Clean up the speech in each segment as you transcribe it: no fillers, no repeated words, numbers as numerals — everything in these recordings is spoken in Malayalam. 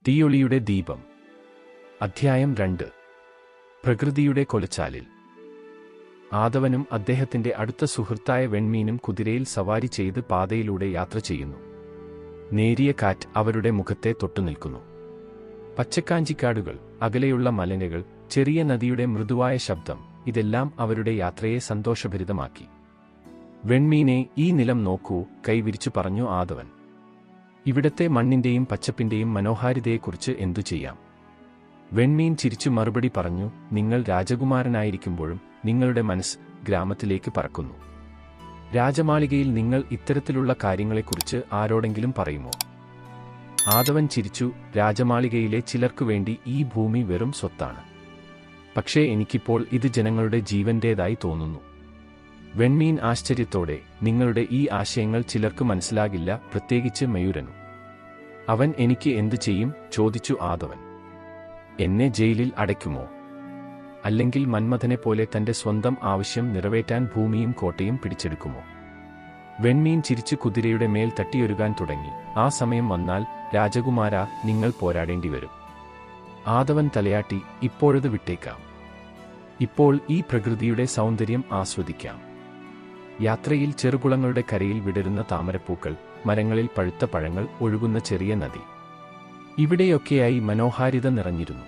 തീയൊളിയുടെ ദീപം. അധ്യായം 2. പ്രകൃതിയുടെ കൊലച്ചാലിൽ. ആദവനും അദ്ദേഹത്തിന്റെ അടുത്ത സുഹൃത്തായ വെൺമീനും കുതിരയിൽ സവാരി ചെയ്ത് പാതയിലൂടെ യാത്ര ചെയ്യുന്നു. നേരിയ കാറ്റ് അവരുടെ മുഖത്തെ തൊട്ടുനിൽക്കുന്നു. പച്ചക്കാഞ്ചിക്കാടുകൾ, അകലെയുള്ള മലനിരകൾ, ചെറിയ നദിയുടെ മൃദുവായ ശബ്ദം, ഇതെല്ലാം അവരുടെ യാത്രയെ സന്തോഷഭരിതമാക്കി. വെൺമീനെ, ഈ നിലം നോക്കൂ, കൈവിരിച്ചു പറഞ്ഞു ആദവൻ. ഇവിടത്തെ മണ്ണിന്റെയും പച്ചപ്പിന്റെയും മനോഹാരിതയെക്കുറിച്ച് എന്തു ചെയ്യാം? വെൺമീൻ ചിരിച്ചു മറുപടി പറഞ്ഞു, നിങ്ങൾ രാജകുമാരനായിരിക്കുമ്പോഴും നിങ്ങളുടെ മനസ്സ് ഗ്രാമത്തിലേക്ക് പറക്കുന്നു. രാജമാളികയിൽ നിങ്ങൾ ഇത്തരത്തിലുള്ള കാര്യങ്ങളെക്കുറിച്ച് ആരോടെങ്കിലും പറയുമോ? ആദവൻ ചിരിച്ചു, രാജമാളികയിലെ ചിലർക്കു വേണ്ടി ഈ ഭൂമി വെറും സ്വത്താണ്. പക്ഷേ എനിക്കിപ്പോൾ ഇത് ജനങ്ങളുടെ ജീവന്റേതായി തോന്നുന്നു. വെൺമീൻ ആശ്ചര്യത്തോടെ, നിങ്ങളുടെ ഈ ആശയങ്ങൾ ചിലർക്ക് മനസ്സിലാകില്ല, പ്രത്യേകിച്ച് മയൂരനു. അവൻ എനിക്ക് എന്തു ചെയ്യും? ചോദിച്ചു ആദവൻ. എന്നെ ജയിലിൽ അടയ്ക്കുമോ? അല്ലെങ്കിൽ മന്മഥനെപ്പോലെ തന്റെ സ്വന്തം ആവശ്യം നിറവേറ്റാൻ ഭൂമിയും കോട്ടയും പിടിച്ചെടുക്കുമോ? വെൺമീൻ ചിരിച്ചു കുതിരയുടെ മേൽ തട്ടിയൊരുകാൻ തുടങ്ങി. ആ സമയം വന്നാൽ രാജകുമാരാ, നിങ്ങൾ പോരാടേണ്ടി വരും. ആദവൻ തലയാട്ടി, ഇപ്പോഴത് വിട്ടേക്കാം. ഇപ്പോൾ ഈ പ്രകൃതിയുടെ സൗന്ദര്യം ആസ്വദിക്കാം. യാത്രയിൽ ചെറുകുളങ്ങളുടെ കരയിൽ വിടരുന്ന താമരപ്പൂക്കൾ, മരങ്ങളിൽ പഴുത്ത പഴങ്ങൾ, ഒഴുകുന്ന ചെറിയ നദി, ഇവിടെയൊക്കെയായി മനോഹാരിത നിറഞ്ഞിരുന്നു.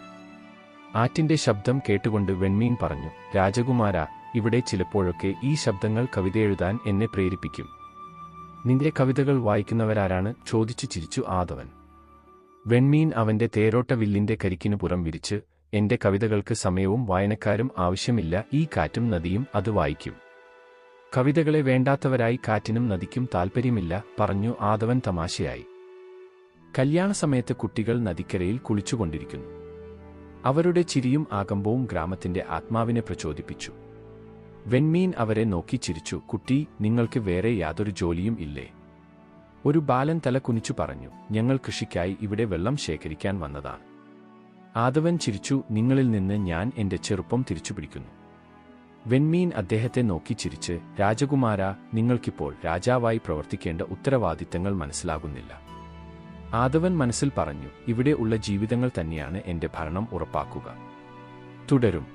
ആറ്റിന്റെ ശബ്ദം കേട്ടുകൊണ്ട് വെൺമീൻ പറഞ്ഞു, രാജകുമാരാ, ഇവിടെ ചിലപ്പോഴൊക്കെ ഈ ശബ്ദങ്ങൾ കവിതയെഴുതാൻ എന്നെ പ്രേരിപ്പിക്കും. നിന്റെ കവിതകൾ വായിക്കുന്നവരാരാണ്? ചോദിച്ചു ചിരിച്ചു ആദവൻ. വെൺമീൻ അവന്റെ തേരോട്ട വില്ലിന്റെ കരിക്കിനു പുറം വിരിച്ച്, എന്റെ കവിതകൾക്ക് സമയവും വായനക്കാരും ആവശ്യമില്ല, ഈ കാറ്റും നദിയും അത് വായിക്കും. കവിതകളെ വേണ്ടാത്തവരായി കാറ്റിനും നദിക്കും താൽപ്പര്യമില്ല, പറഞ്ഞു ആദവൻ തമാശയായി. കല്യാണ സമയത്ത് കുട്ടികൾ നദിക്കരയിൽ കുളിച്ചുകൊണ്ടിരിക്കുന്നു. അവരുടെ ചിരിയും ആകമ്പവും ഗ്രാമത്തിന്റെ ആത്മാവിനെ പ്രചോദിപ്പിച്ചു. വെൺമീൻ അവരെ നോക്കി ചിരിച്ചു, കുട്ടി, നിങ്ങൾക്ക് വേറെ യാതൊരു ജോലിയും ഇല്ലേ? ഒരു ബാലൻ തല കുനിച്ചു പറഞ്ഞു, ഞങ്ങൾ കൃഷിക്കായി ഇവിടെ വെള്ളം ശേഖരിക്കാൻ വന്നതാണ്. ആദവൻ ചിരിച്ചു, നിങ്ങളിൽ നിന്ന് ഞാൻ എന്റെ ചെറുപ്പം തിരിച്ചുപിടിക്കുന്നു. വെൺമീൻ അദ്ദേഹത്തെ നോക്കി ചിരിച്ച്, രാജകുമാരാ, നിങ്ങൾക്കിപ്പോൾ രാജാവായി പ്രവർത്തിക്കേണ്ട ഉത്തരവാദിത്തങ്ങൾ മനസ്സിലാകുന്നില്ല. ആദവൻ മനസ്സിൽ പറഞ്ഞു, ഇവിടെ ഉള്ള ജീവിതങ്ങൾ തന്നെയാണ് എന്റെ ഭരണം ഉറപ്പാക്കുക. തുടരും.